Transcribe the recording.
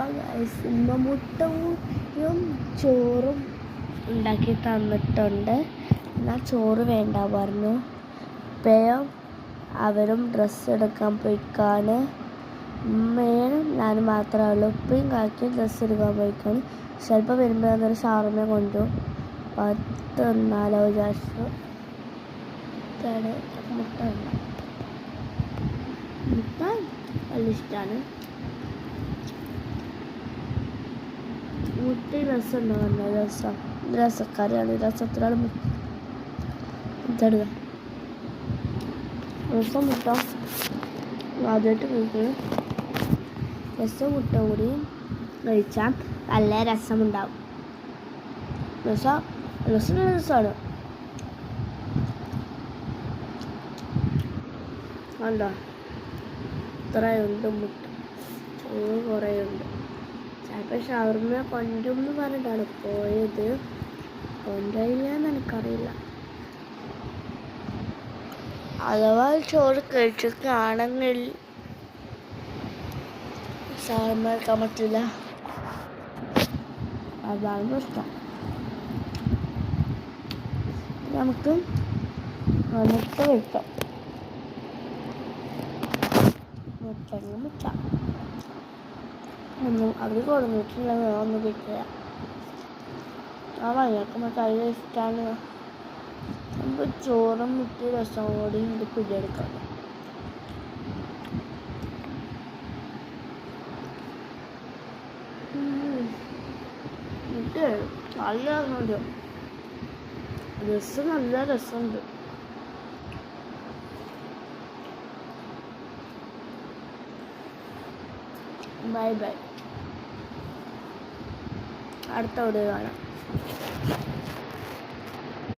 അപ്പം ഇന്ന് മുട്ടയും ചോറും ഉണ്ടാക്കി തന്നിട്ടുണ്ട്. എന്നാൽ ചോറ് വേണ്ട പറഞ്ഞു. ഇപ്പോഴും അവരും ഡ്രസ്സ് എടുക്കാൻ പോയിക്കാണ്. ഉമ്മയും ഞാൻ മാത്രമേ ഉള്ളൂ. ഉപ്പയും കാക്കി ഡ്രസ്സ് എടുക്കാൻ പോയിക്കാണ്. ചിലപ്പോൾ വരുമ്പോൾ അതൊരു ഷവർമ കൊണ്ടുപോകും. 10 എന്നാലോ വിചാരിച്ചു. മുട്ട നല്ല ഇഷ്ടമാണ്. മുട്ട രസം ഉണ്ടാകുന്ന രസക്കറിയാണ്. രസത്തിലാണ് ഇതെടുക്കുക. രസം മുട്ട ആദ്യമായിട്ട് കഴിക്കുന്നത്. രസം മുട്ട കൂടി കഴിച്ചാൽ നല്ല രസമുണ്ടാവും. രസമാണ്. കണ്ടോ, ഇത്രയുണ്ട് മുട്ട, ചോറ് കുറേയുണ്ട്. ചിലപ്പോൾ ഷവർമ കൊണ്ടുവന്ന് പറഞ്ഞിട്ടാണ് പോയത്. കൊണ്ടുപോയില്ലെന്ന് എനിക്കറിയില്ല. അഥവാ ചോറ് കഴിച്ചിട്ടാണെങ്കിൽ ഷവർമ കഴിക്കാൻ പറ്റില്ല. അതാണ് പ്രശ്നം. നമുക്ക് മുട്ട കഴിക്കാം. മുട്ട ഒന്നും അവർ കൊടുത്തിട്ടില്ല. ഒന്നും കിട്ടില്ല. ആ വയ്യാക്കുമ്പോൾ നല്ല ഇഷ്ടമാണ്. നമുക്ക് ചോറും മുട്ട രസം കൂടി ഇത് പിടിയെടുക്കാം. മുട്ട നല്ല രസമുണ്ട്. രസം നല്ല രസമുണ്ട്. Bye bye. അടുത്ത വീഡിയോ കാണാം.